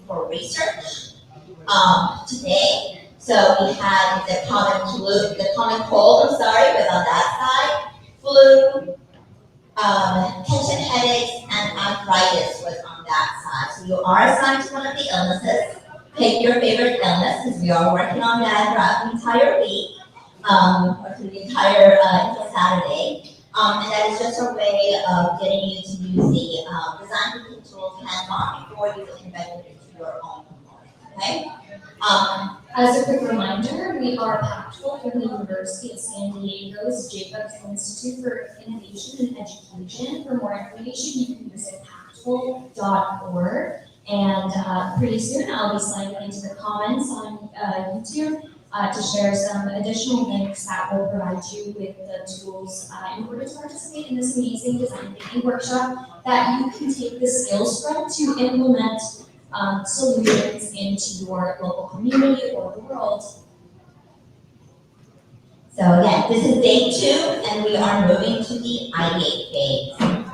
for research today. So we had the common cold, was on that side, flu, tension headaches, and arthritis was on that side. So you are assigned to one of the illnesses. Pick your favorite illness, because we are working on that throughout the entire week, or through the entire until Saturday. And that is just a way of getting you to use the design thinking tools hands-on before you embed it into your own component. Okay. As a quick reminder, we are Pactful from the University of San Diego's Jacobs Institute for Innovation and Education. For more information, you can visit pactful.org. And pretty soon, I'll be sliding into the comments on YouTube to share some additional links that will provide you with the tools in order to participate in this amazing design thinking workshop that you can take the skills from to implement solutions into your local community or the world. So again, this is day 2, and we are moving to the ideate phase.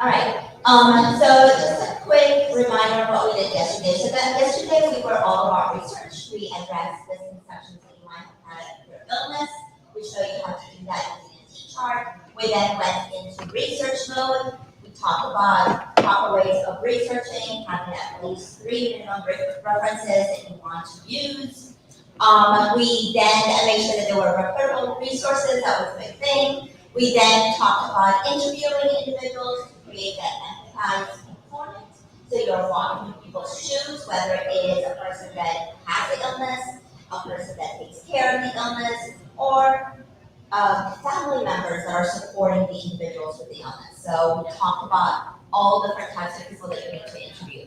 All right. So just a quick reminder of what we did yesterday. So that yesterday we were all about research. We addressed misconceptions that you might have had of your illness. We showed you how to do that using a T-chart. We then went into research mode. We talked about proper ways of researching, having at least 3 minimum references that you want to use. We then made sure that there were referable resources. That was a big thing. We then talked about interviewing individuals to create that empathized component. So you're walking in people's shoes, whether it is a person that has the illness, a person that takes care of the illness, or family members that are supporting the individuals with the illness. So we talked about all different types of people that you need to interview.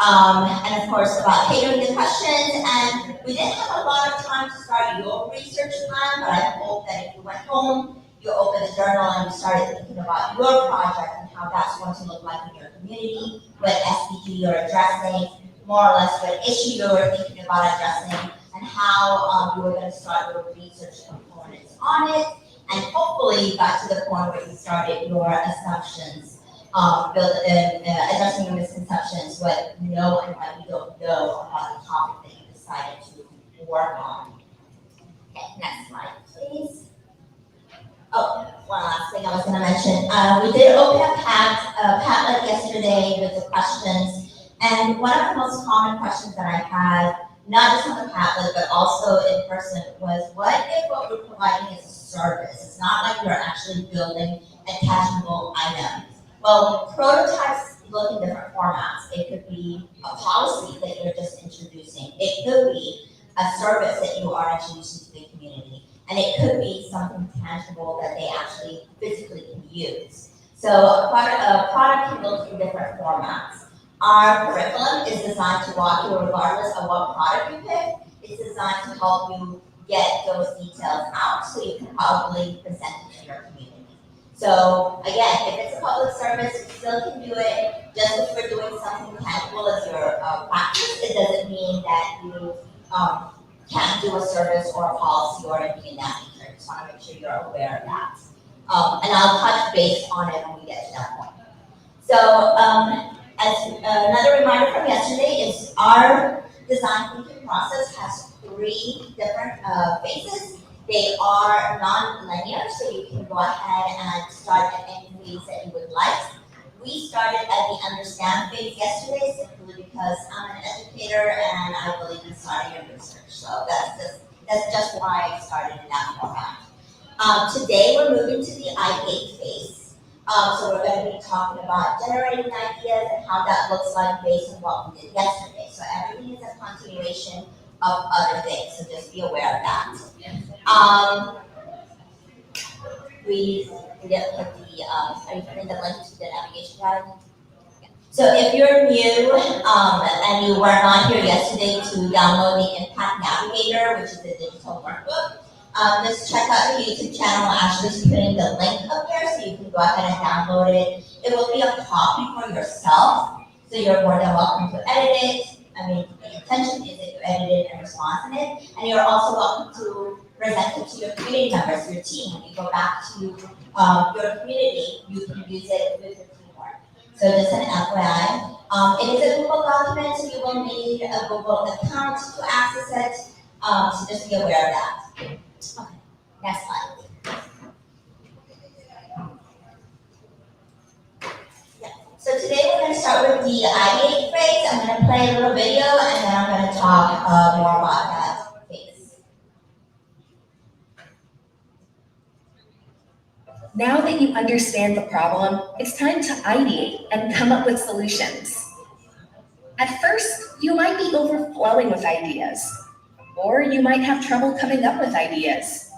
And of course about catering the questions, and we didn't have a lot of time to start your research plan, but I hope that if you went home, you open the journal and you started thinking about your project and how that's going to look like in your community, what SDG you're addressing, more or less what issue you're thinking about addressing, and how you were going to start your research components on it. And hopefully you got to the point where you started your assumptions, addressing your misconceptions, what you know and what you don't know about the topic that you decided to work on. Okay, next slide, please. Oh, one last thing I was going to mention. We did open up Padlet yesterday with the questions, and one of the most common questions that I had, not just on the Padlet, but also in person, was what if what we're providing is a service? It's not like you're actually building a tangible item. Well, prototypes look in different formats. It could be a policy that you're just introducing. It could be a service that you are introducing to the community. And it could be something tangible that they actually physically can use. So a product can look in different formats. Our curriculum is designed to walk you regardless of what product you pick. It's designed to help you get those details out so you can probably present it to your community. So again, if it's a public service, you still can do it. Just if you're doing something tangible as your practice, it doesn't mean that you can't do a service or a policy or anything in that nature. I just want to make sure you're aware of that. And I'll touch base on it when we get to that point. So as another reminder from yesterday is our design thinking process has 3 different phases. They are non-linear, so you can go ahead and start at any phase that you would like. We started at the understand phase yesterday simply because I'm an educator and I believe in starting your research. So that's just why I started in that format. Today we're moving to the ideate phase. So we're going to be talking about generating ideas and how that looks like based on what we did yesterday. So everything is a continuation of other things, so just be aware of that. We didn't put the, are you putting the link to the navigation guide? Yeah. So if you're new and you were not here yesterday to download the Impact Navigator, which is a digital workbook, just check out the YouTube channel. Ashley's putting the link up there so you can go ahead and download it. It will be a copy for yourself, so you're more than welcome to edit it. I mean, the intention is that you edit it and respond to it, and you're also welcome to present it to your community members, your team. When you go back to your community, you can use it with your teamwork. So just an FYI. It is a Google document, so you will need a Google account to access it. So just be aware of that. Okay, next slide. Yeah. So today we're going to start with the ideate phase. I'm going to play a little video, and then I'm going to talk more about that phase. Now that you understand the problem, it's time to ideate and come up with solutions. At first, you might be overflowing with ideas, or you might have trouble coming up with ideas.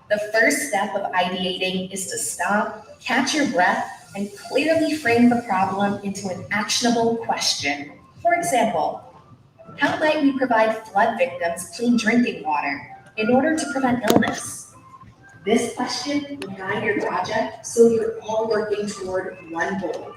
The first step of ideating is to stop, catch your breath, and clearly frame the problem into an actionable question. For example, how might we provide flood victims clean drinking water in order to prevent illness? This question will guide your project so you're all working toward one goal.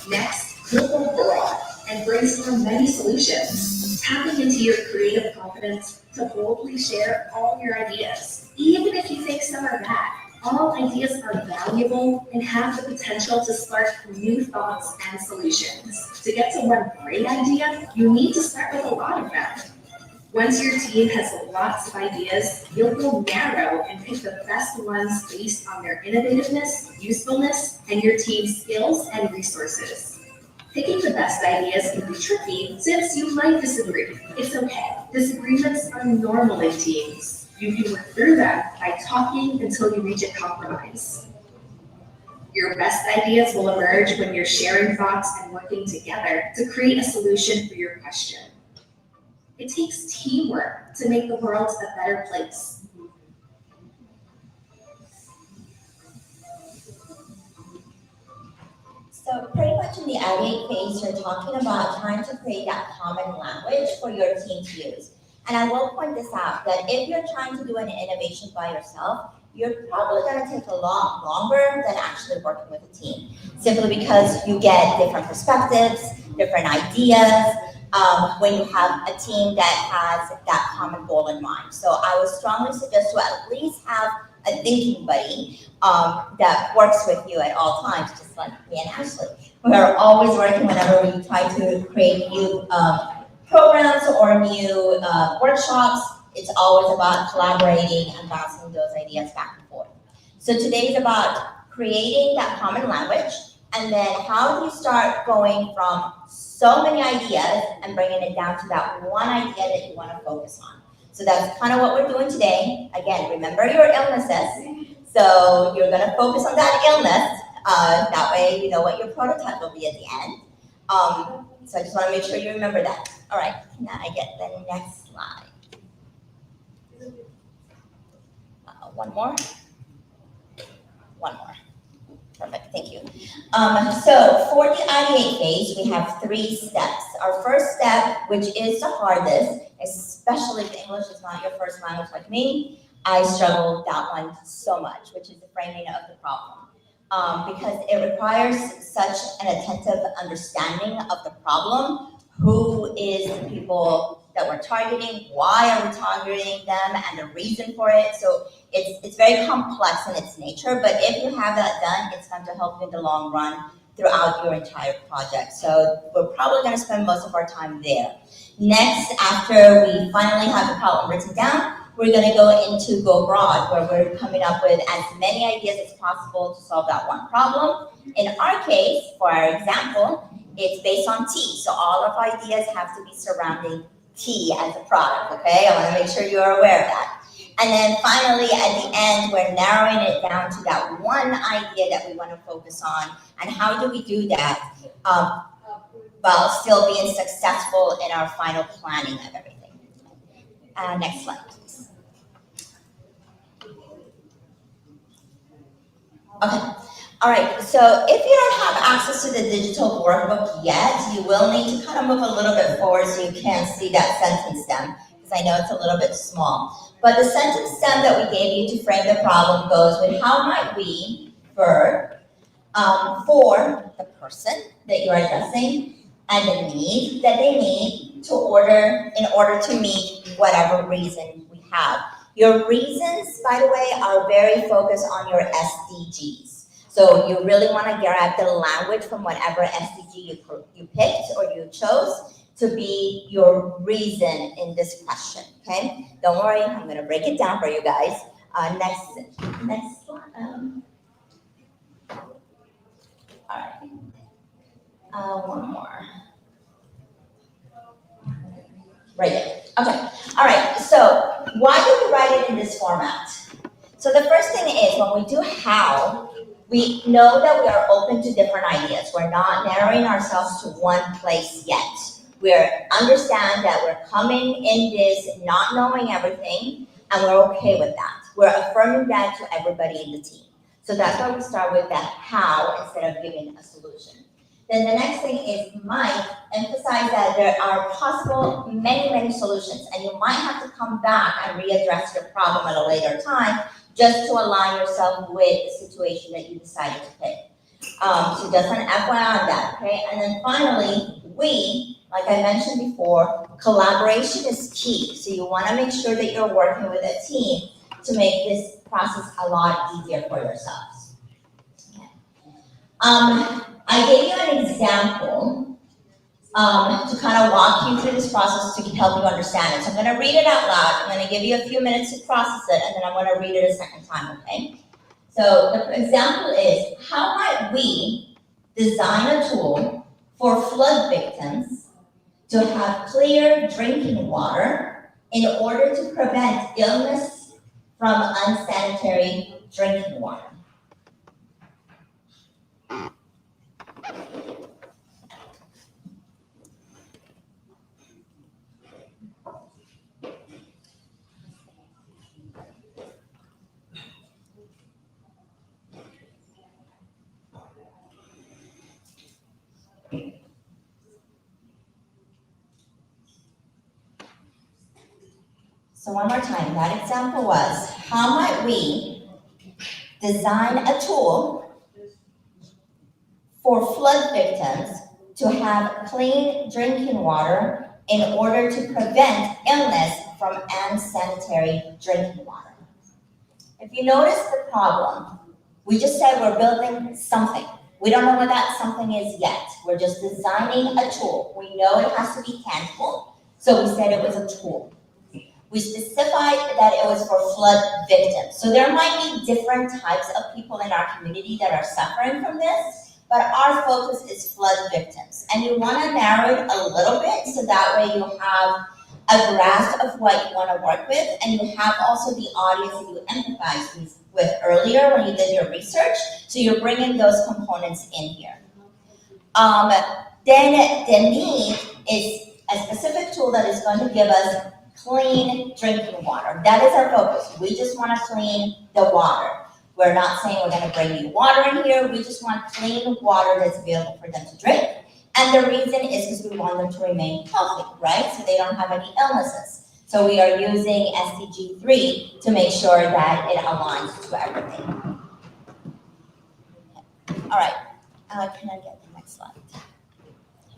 Next, you'll go broad and brainstorm many solutions, tapping into your creative confidence to boldly share all your ideas. Even if you think some are bad, all ideas are valuable and have the potential to spark new thoughts and solutions. To get to one great idea, you need to start with a lot of them. Once your team has lots of ideas, you'll go narrow and pick the best ones based on their innovativeness, usefulness, and your team's skills and resources. Picking the best ideas can be tricky since you might disagree. It's okay. Disagreements are normal in teams. You can work through them by talking until you reach a compromise. Your best ideas will emerge when you're sharing thoughts and working together to create a solution for your question. It takes teamwork to make the world a better place. So pretty much in the ideate phase, you're talking about trying to create that common language for your team to use. And I will point this out, that if you're trying to do an innovation by yourself, you're probably going to take a lot longer than actually working with a team, simply because you get different perspectives, different ideas, when you have a team that has that common goal in mind. So I would strongly suggest to at least have a thinking buddy that works with you at all times, just like me and Ashley. We're always working whenever we try to create new programs or new workshops. It's always about collaborating and bouncing those ideas back and forth. So today is about creating that common language, and then how do you start going from so many ideas and bringing it down to that one idea that you want to focus on. So that's kind of what we're doing today. Again, remember your illnesses. So you're going to focus on that illness. That way you know what your prototype will be at the end. So I just want to make sure you remember that. All right, can I get the next slide? One more. Perfect, thank you. So for the ideate phase, we have 3 steps. Our first step, which is the hardest, especially if English is not your first language like me, I struggle with that one so much, which is the framing of the problem. Because it requires such an attentive understanding of the problem. Who is the people that we're targeting? Why are we targeting them? And the reason for it. So it's very complex in its nature, but if you have that done, it's going to help you in the long run throughout your entire project. So we're probably going to spend most of our time there. Next, after we finally have the problem written down, we're going to go into go broad, where we're coming up with as many ideas as possible to solve that one problem. In our case, for our example, it's based on tea. So all of our ideas have to be surrounding tea as a product, okay? I want to make sure you're aware of that. And then finally, at the end, we're narrowing it down to that one idea that we want to focus on. And how do we do that while still being successful in our final planning of everything? Next slide, please. Okay. All right, so if you don't have access to the digital workbook yet, you will need to kind of move a little bit forward so you can see that sentence stem, because I know it's a little bit small. But the sentence stem that we gave you to frame the problem goes with how might we verb for the person that you're addressing and the need that they need in order to meet whatever reason we have. Your reasons, by the way, are very focused on your SDGs. So you really want to grab the language from whatever SDG you picked or you chose to be your reason in this question, okay? Don't worry, I'm going to break it down for you guys. Next slide. All right. One more. Right there. Okay. All right. So why do we write it in this format? So the first thing is when we do how, we know that we are open to different ideas. We're not narrowing ourselves to one place yet. We understand that we're coming in this not knowing everything, and we're okay with that. We're affirming that to everybody in the team. So that's why we start with that how instead of giving a solution. Then the next thing is might emphasize that there are possible many solutions, and you might have to come back and readdress your problem at a later time just to align yourself with the situation that you decided to pick. So just an FYI on that, okay? And then finally, like I mentioned before, collaboration is key. So you want to make sure that you're working with a team to make this process a lot easier for yourselves. Okay. I gave you an example to kind of walk you through this process to help you understand it. So I'm going to read it out loud. I'm going to give you a few minutes to process it, and then I'm going to read it a second time, okay? So the example is, how might we design a tool for flood victims to have clear drinking water in order to prevent illness from unsanitary drinking water? So one more time, that example was, how might we design a tool for flood victims to have clean drinking water in order to prevent illness from unsanitary drinking water? If you notice the problem, we just said we're building something. We don't know what that something is yet. We're just designing a tool. We know it has to be tangible, so we said it was a tool. We specified that it was for flood victims. So there might be different types of people in our community that are suffering from this, but our focus is flood victims. And you want to narrow it a little bit so that way you have a grasp of what you want to work with, and you have also the audience that you empathize with earlier when you did your research, so you're bringing those components in here. Then the need is a specific tool that is going to give us clean drinking water. That is our focus. We just want to clean the water. We're not saying we're going to bring you water in here. We just want clean water that's available for them to drink. And the reason is because we want them to remain healthy, right? So they don't have any illnesses. So we are using SDG 3 to make sure that it aligns to everything. Okay. All right. Can I get the next slide?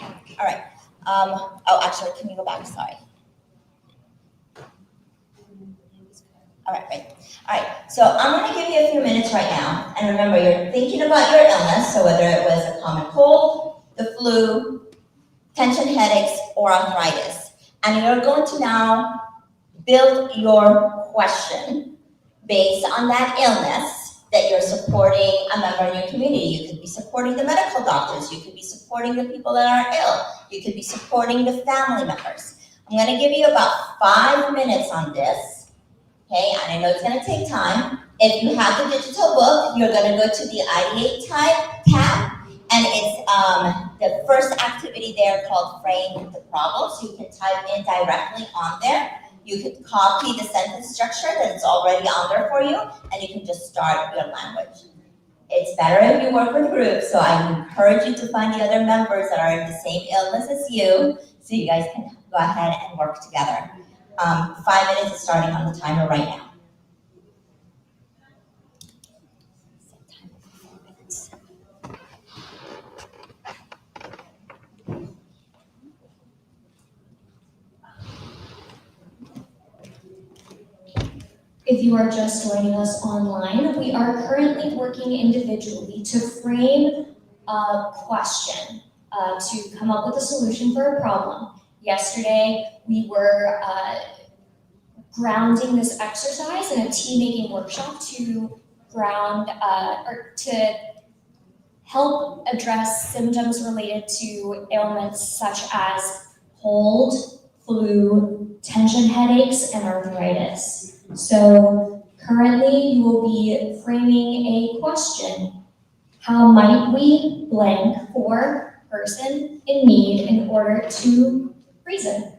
All right. Actually, can you go back? Sorry. All right, great. All right, so I'm going to give you a few minutes right now. And remember, you're thinking about your illness, so whether it was a common cold, the flu, tension headaches, or arthritis. And you're going to now build your question based on that illness that you're supporting a member in your community. You could be supporting the medical doctors. You could be supporting the people that are ill. You could be supporting the family members. I'm going to give you about 5 minutes on this. Okay, and I know it's going to take time. If you have the digital book, you're going to go to the Ideate tab, and it's the first activity there called Frame the Problem, so you can type in directly on there. You could copy the sentence structure that's already on there for you, and you can just start your language. It's better if you work with groups, so I encourage you to find the other members that are in the same illness as you, so you guys can go ahead and work together. 5 minutes is starting on the timer right now. If you are just joining us online, we are currently working individually to frame a question, to come up with a solution for a problem. Yesterday, we were grounding this exercise in a tea-making workshop to ground, or to help address symptoms related to ailments such as cold, flu, tension headaches, and arthritis. So currently you will be framing a question. How might we blank for person in need in order to reason?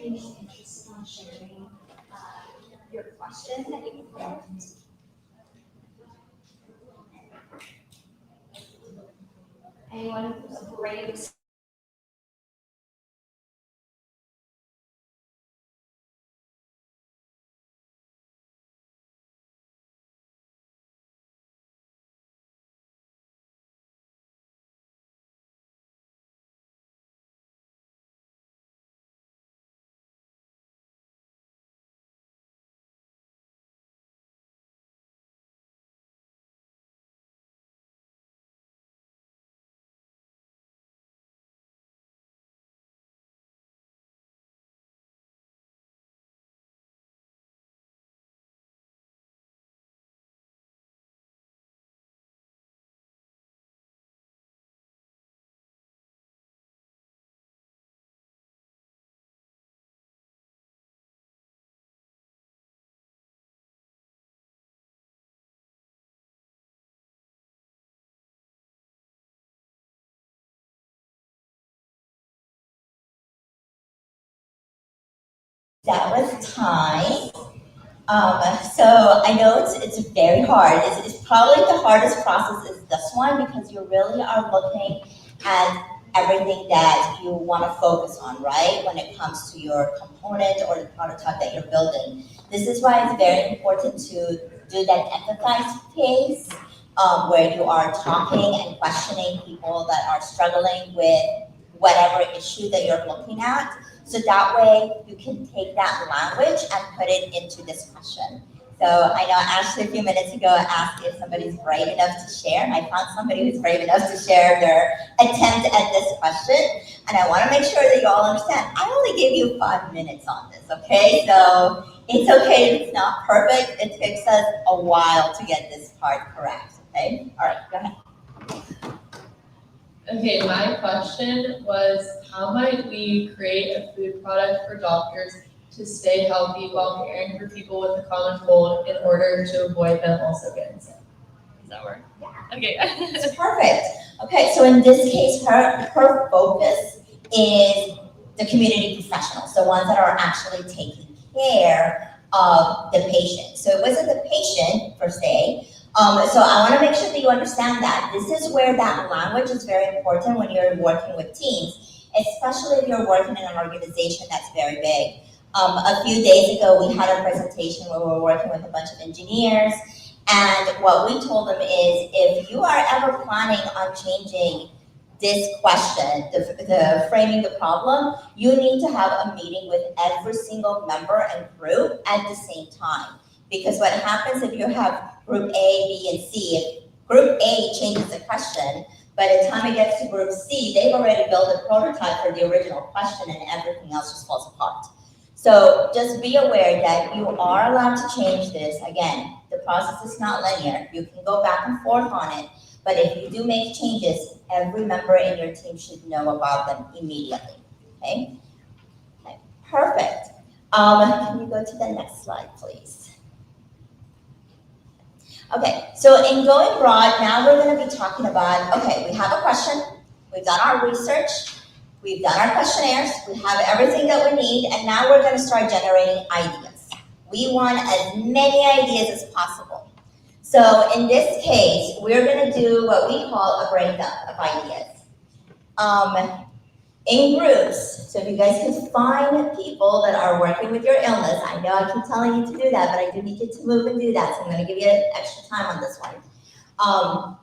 Anyone interested in sharing your question that you framed? Anyone who's brave? That was time. So I know it's very hard. It's probably the hardest process is this one because you really are looking at everything that you want to focus on, right? When it comes to your component or the prototype that you're building. This is why it's very important to do that empathize phase, where you are talking and questioning people that are struggling with whatever issue that you're looking at. So that way you can take that language and put it into this question. So I know Ashley a few minutes ago asked if somebody's brave enough to share, and I found somebody who's brave enough to share their attempt at this question. And I want to make sure that you all understand, I only gave you 5 minutes on this, okay? So It's okay if it's not perfect. It takes us a while to get this part correct, okay? All right, go ahead. Okay, my question was, how might we create a food product for doctors to stay healthy while caring for people with a common cold in order to avoid them also getting sick? Does that work? Yeah. Okay. It's perfect. Okay, so in this case, her focus is the community professionals, the ones that are actually taking care of the patient. So it wasn't the patient per se. So I want to make sure that you understand that this is where that language is very important when you're working with teams, especially if you're working in an organization that's very big. A few days ago, we had a presentation where we were working with a bunch of engineers. And what we told them is, if you are ever planning on changing this question, the framing the problem, you need to have a meeting with every single member and group at the same time. Because what happens if you have group A, B, and C, if group A changes the question, by the time it gets to group C, they've already built a prototype for the original question and everything else just falls apart. So just be aware that you are allowed to change this. Again, the process is not linear. You can go back and forth on it, but if you do make changes, every member in your team should know about them immediately, okay? Okay, perfect. Can you go to the next slide, please? Okay, so in going broad, now we're gonna be talking about, okay, we have a question, we've done our research, we've done our questionnaires, we have everything that we need, and now we're gonna start generating ideas. We want as many ideas as possible. So in this case, we're gonna do what we call a breakup of ideas. In groups, so if you guys can find people that are working with your illness, I know I keep telling you to do that, but I do need you to move and do that, so I'm gonna give you extra time on this one.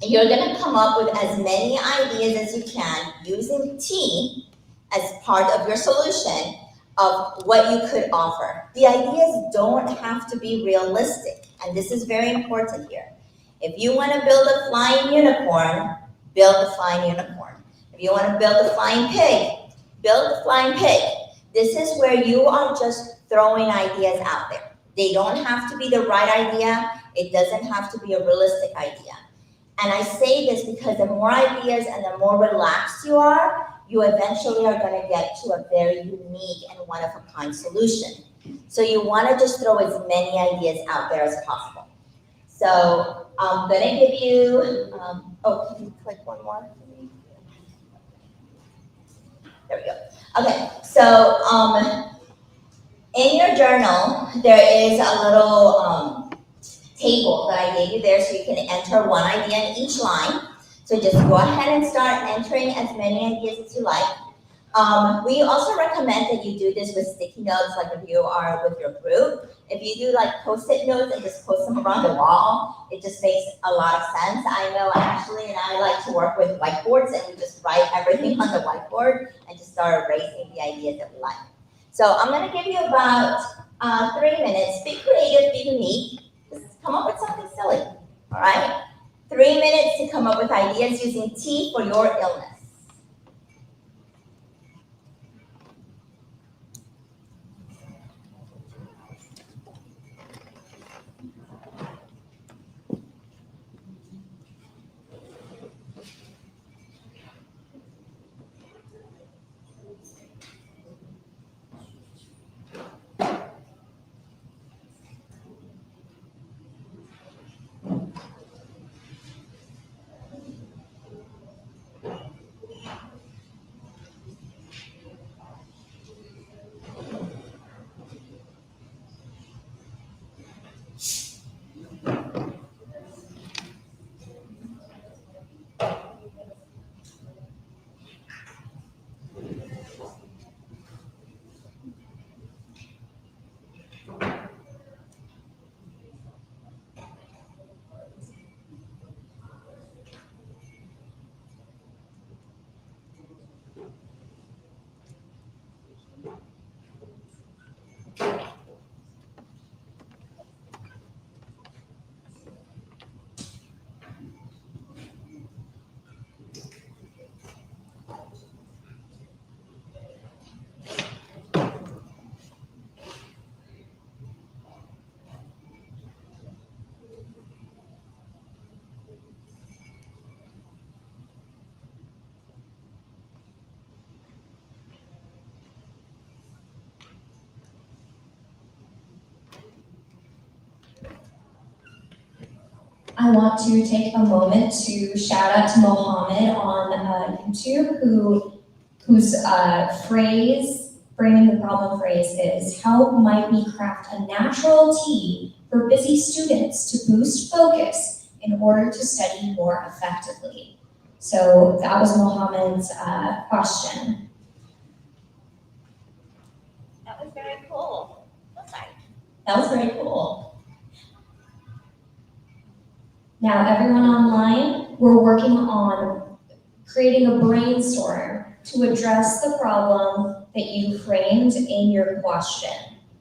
You're gonna come up with as many ideas as you can using T as part of your solution of what you could offer. The ideas don't have to be realistic, and this is very important here. If you wanna build a flying unicorn, build a flying unicorn. If you want to build a flying pig, build a flying pig. This is where you are just throwing ideas out there. They don't have to be the right idea. It doesn't have to be a realistic idea. And I say this because the more ideas and the more relaxed you are, you eventually are going to get to a very unique and one-of-a-kind solution. So you want to just throw as many ideas out there as possible. So I'm going to give you, can you click one more for me? There we go. Okay, so in your journal, there is a little table that I gave you there, so you can enter one idea in each line. So just go ahead and start entering as many ideas as you like. We also recommend that you do this with sticky notes, like if you are with your group. If you do like post-it notes and just post them around the wall, it just makes a lot of sense. I know Ashley and I like to work with whiteboards, and we just write everything on the whiteboard and just start erasing the ideas that we like. So I'm gonna give you about 3 minutes. Be creative, be unique. Just come up with something silly, all right? 3 minutes to come up with ideas using T for your illness. I want to take a moment to shout out to Mohammed on YouTube, whose framing the problem phrase is, how might we craft a natural tea for busy students to boost focus in order to study more effectively? So that was Mohammed's question. That was very cool. That was very cool. Now, everyone online, we're working on creating a brainstorm to address the problem that you framed in your question.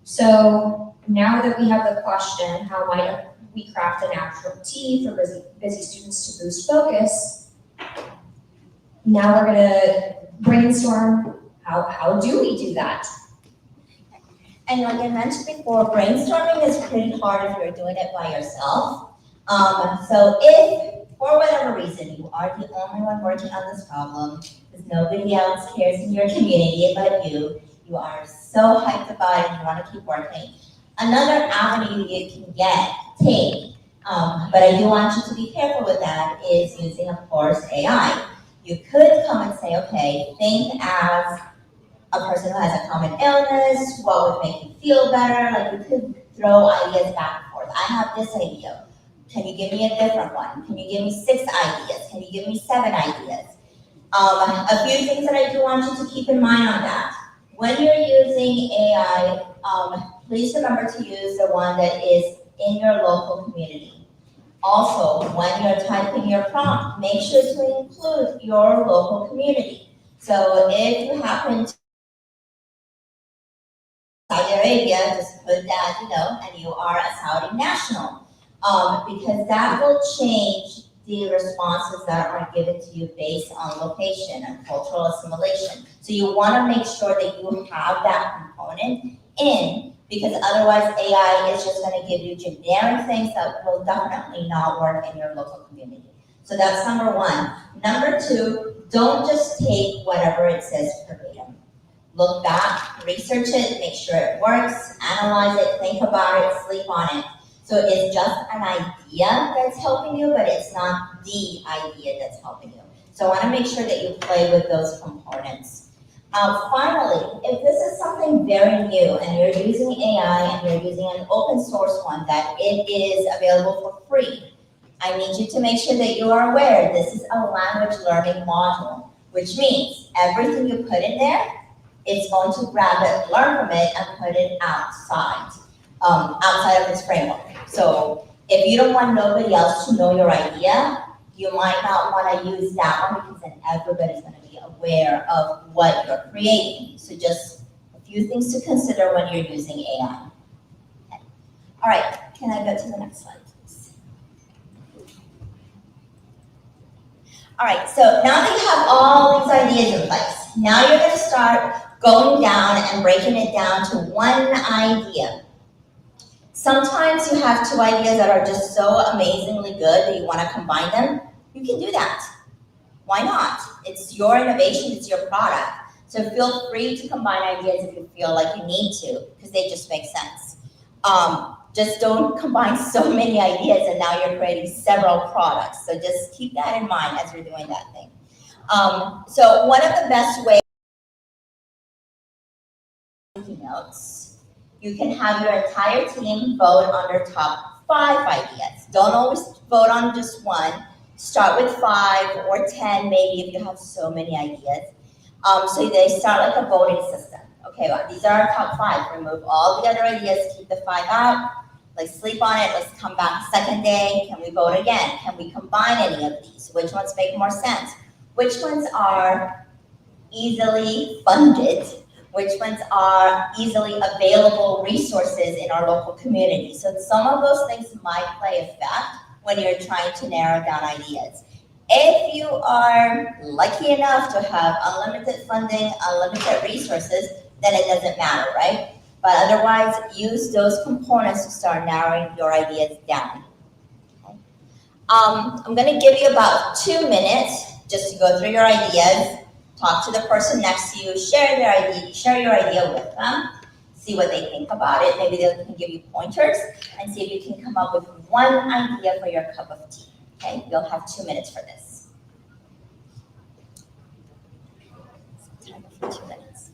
So now that we have the question, how might we craft a natural tea for busy students to boost focus? Now we're gonna brainstorm, how do we do that? And like I mentioned before, brainstorming is pretty hard if you're doing it by yourself. So if, for whatever reason, you are the only one working on this problem, because nobody else cares in your community but you are so hyped about it and you want to keep working, another avenue you can take, but I do want you to be careful with that, is using, of course, AI. You could come and say, okay, think as a person who has a common illness, what would make you feel better? Like, you could throw ideas back and forth. I have this idea. Can you give me a different one? Can you give me 6 ideas? Can you give me 7 ideas? A few things that I do want you to keep in mind on that. When you're using AI, please remember to use the one that is in your local community. Also, when you're typing your prompt, make sure to include your local community. So if you happen to Saudi Arabia, just put that, and you are a Saudi national. Because that will change the responses that are given to you based on location and cultural assimilation. So you want to make sure that you have that component in, because otherwise AI is just going to give you generic things that will definitely not work in your local community. So that's number 1. Number 2, don't just take whatever it says verbatim. Look back, research it, make sure it works, analyze it, think about it, sleep on it. So it's just an idea that's helping you, but it's not the idea that's helping you. So I want to make sure that you play with those components. Finally, if this is something very new and you're using AI and you're using an open source one that it is available for free, I need you to make sure that you are aware this is a language learning module, which means everything you put in there, it's going to grab it, learn from it, and put it outside of its framework. So if you don't want nobody else to know your idea, you might not want to use that one, because then everybody's going to be aware of what you're creating. So just a few things to consider when you're using AI. Okay. All right, can I go to the next slide, please? All right, so now that you have all these ideas in place, now you're going to start going down and breaking it down to one idea. Sometimes you have 2 ideas that are just so amazingly good that you want to combine them. You can do that. Why not? It's your innovation, it's your product. So feel free to combine ideas if you feel like you need to, because they just make sense. Just don't combine so many ideas and now you're creating several products. So just keep that in mind as you're doing that thing. So one of the best ways, notes, you can have your entire team vote on their top 5 ideas. Don't always vote on just one. Start with 5 or 10, maybe, if you have so many ideas. So they start like a voting system. Okay, well, these are our top 5. Remove all the other ideas, keep the 5 out. Let's sleep on it. Let's come back the second day. Can we vote again? Can we combine any of these? Which ones make more sense? Which ones are easily funded? Which ones are easily available resources in our local community? So some of those things might play effect when you're trying to narrow down ideas. If you are lucky enough to have unlimited funding, unlimited resources, then it doesn't matter, right? But otherwise, use those components to start narrowing your ideas down. Okay. I'm gonna give you about 2 minutes just to go through your ideas, talk to the person next to you, share your idea with them, see what they think about it. Maybe they can give you pointers and see if you can come up with one idea for your cup of tea. Okay, you'll have 2 minutes for this. Time for 2 minutes.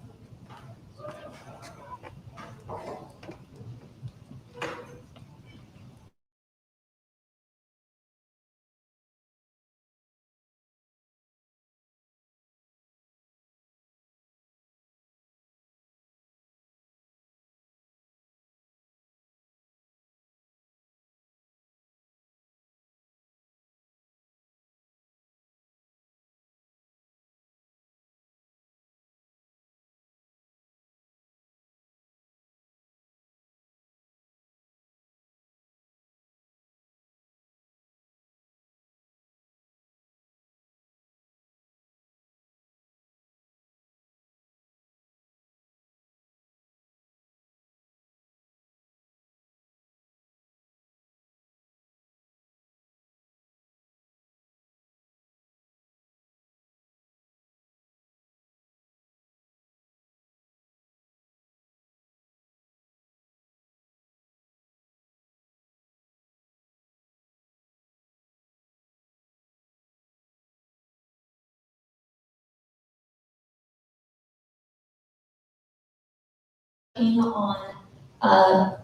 On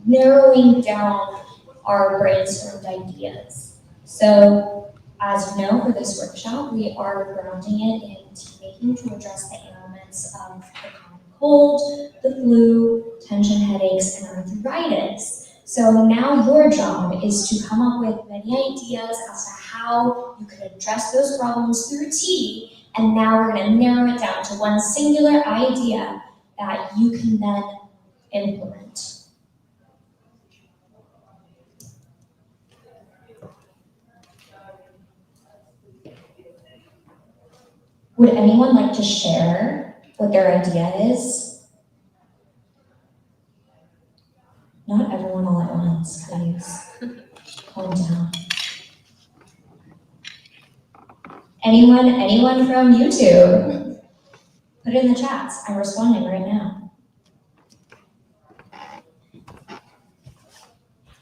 narrowing down our brainstormed ideas. So, as you know, for this workshop, we are grounding it in tea making to address the ailments of the common cold, the flu, tension headaches, and arthritis. So now your job is to come up with many ideas as to how you could address those problems through tea, and now we're going to narrow it down to one singular idea that you can then implement. Would anyone like to share what their idea is? Not everyone all at once, please. Calm down. Anyone from YouTube? Put it in the chats. I'm responding right now.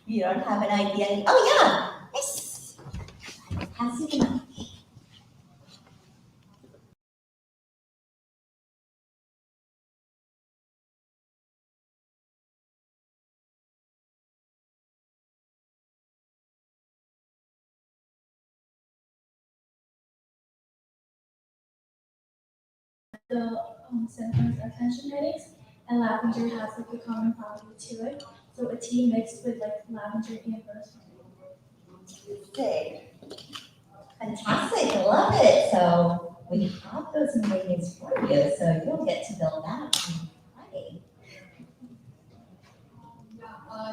You don't have an idea? Oh yeah, yes. Pass it on. The symptoms of tension headaches, and lavender has like a common property to it. So a tea mixed with like lavender and rosemary. Okay. Fantastic, I love it. So we have those ingredients for you, so you'll get to build that on Friday.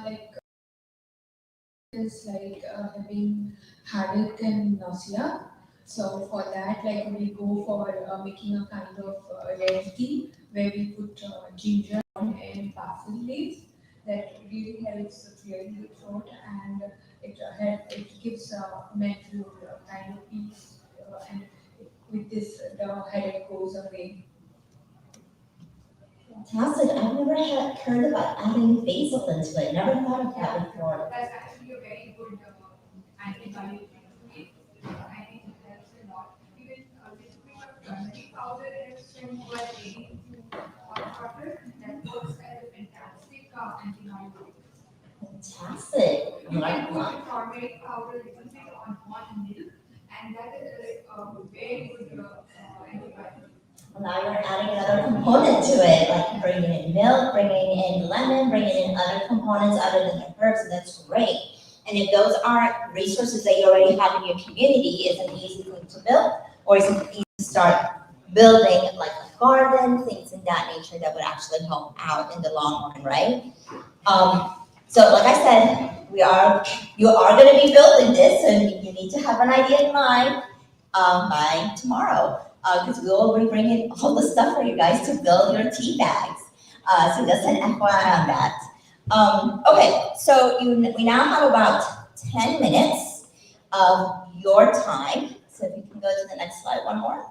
Like is like having headache and nausea. So for that, like we go for making a kind of red tea where we put ginger and basil leaves. That really helps clearing the throat, and it gives mental kind of peace, and with this the headache goes away. Fantastic, I've never heard about adding basil into it, never thought of that before. That's actually a very good antibiotic. I think it helps a lot. Even a little bit of turmeric powder is when you are ready to hot water, that works as a fantastic antibiotic. Fantastic. You Like can that. put turmeric powder a little bit on hot milk, and that is a very good antibiotic. Well, now you're adding another component to it, like bringing in milk, bringing in lemon, bringing in other components other than the herbs, and that's great. And if those aren't resources that you already have in your community, it's an easy thing to build, or it's easy to start building like a garden, things in that nature that would actually help out in the long run, right? So like I said, you are going to be building this, and you need to have an idea in mind by tomorrow, because we will be bringing all the stuff for you guys to build your tea bags. So just an FYI on that. Okay, so we now have about 10 minutes of your time. So if you can go to the next slide, one more.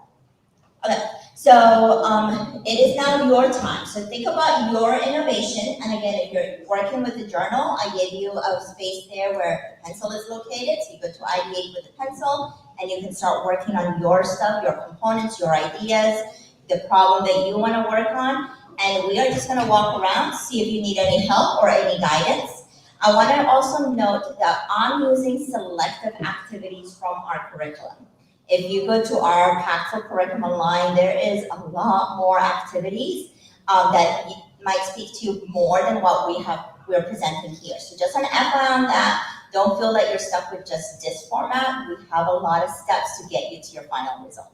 Okay, So it is now your time. So think about your innovation. And again, if you're working with a journal, I gave you a space there where a pencil is located. So you go to ideate with the pencil and you can start working on your stuff, your components, your ideas, the problem that you want to work on. And we are just going to walk around, see if you need any help or any guidance. I want to also note that I'm using selective activities from our curriculum. If you go to our Pactful curriculum online, there is a lot more activities that might speak to you more than what we're presenting here. So just an FYI on that. Don't feel that you're stuck with just this format. We have a lot of steps to get you to your final result.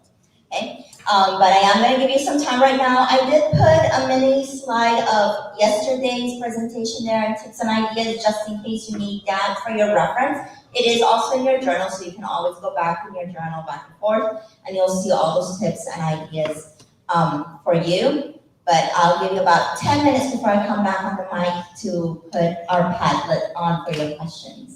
Okay, but I am going to give you some time right now. I did put a mini slide of yesterday's presentation there and tips and ideas just in case you need that for your reference. It is also in your journal, so you can always go back in your journal back and forth, and you'll see all those tips and ideas for you. But I'll give you about 10 minutes before I come back on the mic to put our Padlet on for your questions.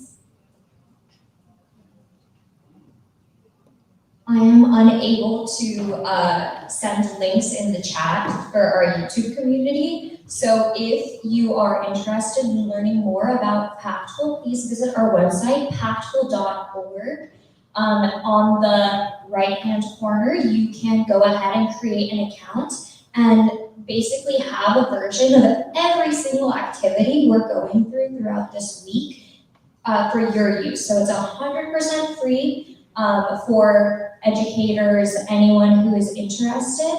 I am unable to send links in the chat for our YouTube community. So if you are interested in learning more about Pactful, please visit our website, pactful.org. On the right-hand corner, you can go ahead and create an account and basically have a version of every single activity we're going throughout this week for your use. So it's 100% free for educators, anyone who is interested,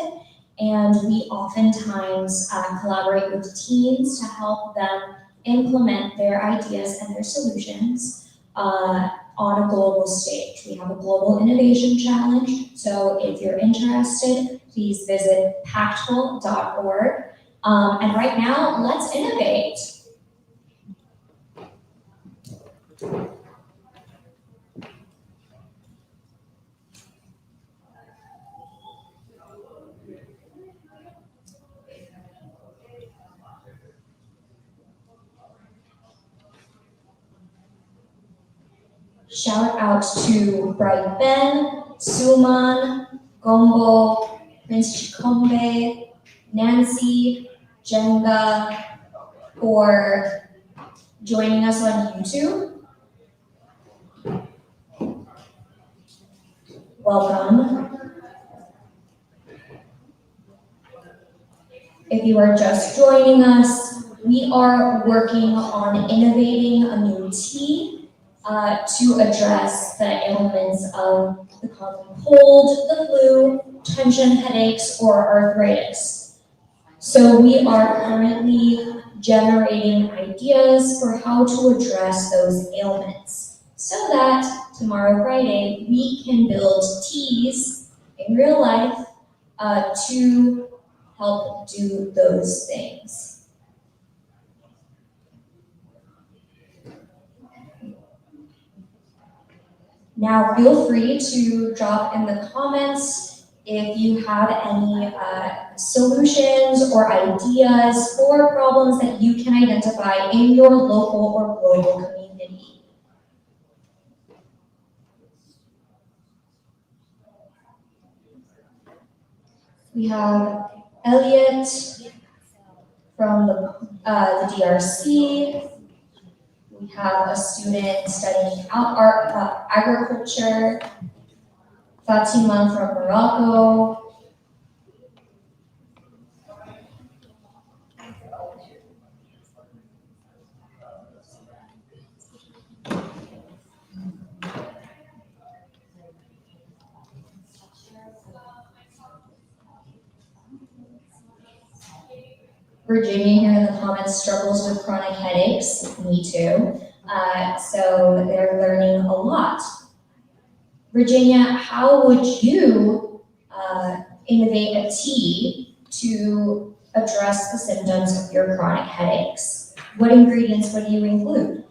and we oftentimes collaborate with teams to help them implement their ideas and their solutions on a global stage. We have a global innovation challenge, so if you're interested, please visit pactful.org. And right now, let's innovate. Shout out to Bright Ben, Suman, Gombo, Prince Chikombe, Nancy, Jenga for joining us on YouTube. Welcome. If you are just joining us, we are working on innovating a new tea to address the ailments of the common cold, the flu, tension headaches, or arthritis. So we are currently generating ideas for how to address those ailments so that tomorrow, Friday, we can build teas in real life to help do those things. Now, feel free to drop in the comments if you have any solutions or ideas for problems that you can identify in your local or global community. We have Elliot from the DRC. We have a student studying agriculture, Fatima from Morocco. Virginia here in the comments struggles with chronic headaches. Me too. So they're learning a lot. Virginia, how would you innovate a tea to address the symptoms of your chronic headaches? What ingredients would you include?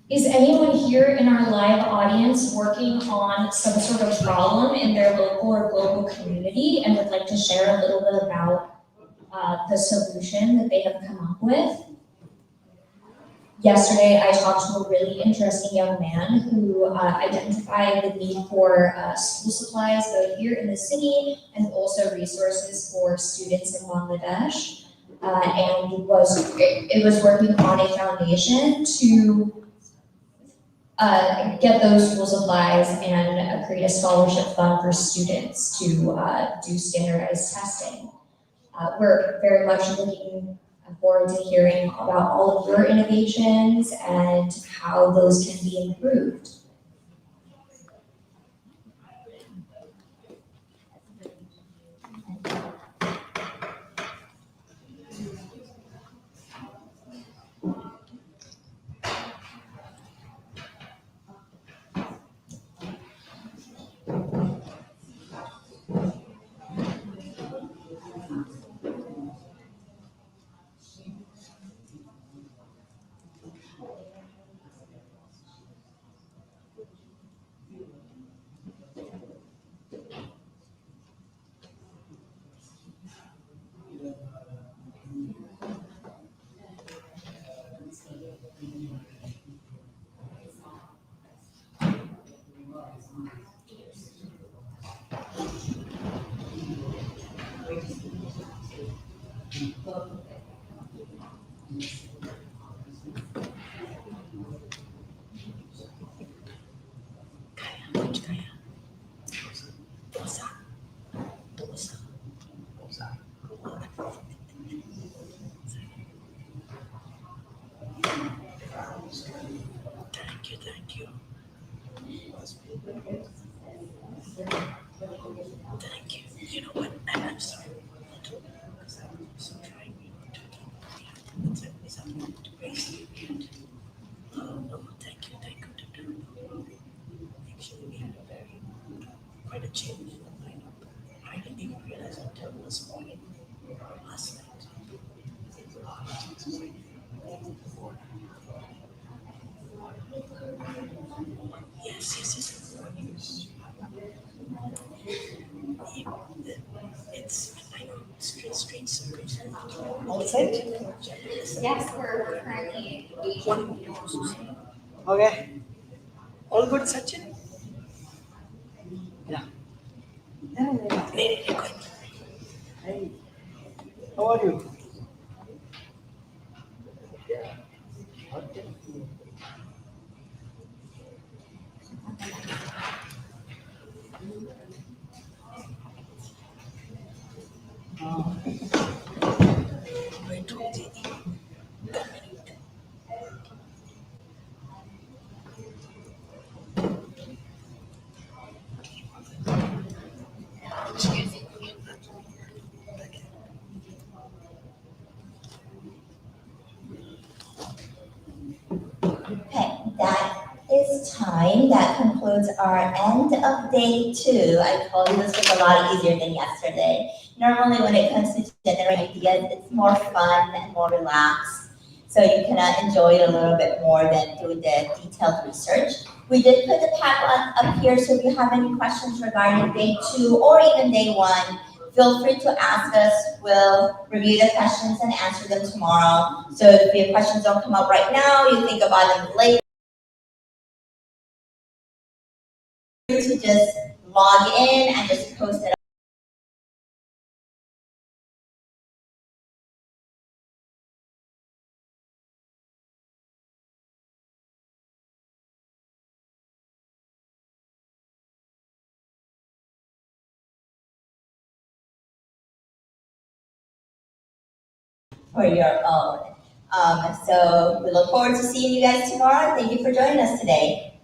Is anyone here in our live audience working on some sort of problem in their local or global community and would like to share a little bit about the solution that they have come up with? Yesterday, I talked to a really interesting young man who identified the need for school supplies both here in the city and also resources for students in Bangladesh. And it was working on a foundation to get those school supplies and create a scholarship fund for students to do standardized testing. We're very much looking forward to hearing about all of your innovations and how those can be improved. Thank you. Thank you. You know what? I'm sorry. Because I'm so trying to raise you. No, thank you. Actually, we had quite a change in the lineup. I didn't even realize until this morning, last night. Yes. It's I know strange circumstances. All set? Yes, we're currently engaging. Okay. All good, Sachin? Yeah. Hey, how are you? Okay, that is time. That concludes our end of day 2. I told you this was a lot easier than yesterday. Normally when it comes to generating ideas, it's more fun and more relaxed. So you can enjoy it a little bit more than doing the detailed research. We did put the Padlock up here, so if you have any questions regarding day 2 or even day 1, feel free to ask us. We'll review the questions and answer them tomorrow. So if your questions don't come up right now, you think about them later. To just log in and just post it for your own. So we look forward to seeing you guys tomorrow. Thank you for joining us today.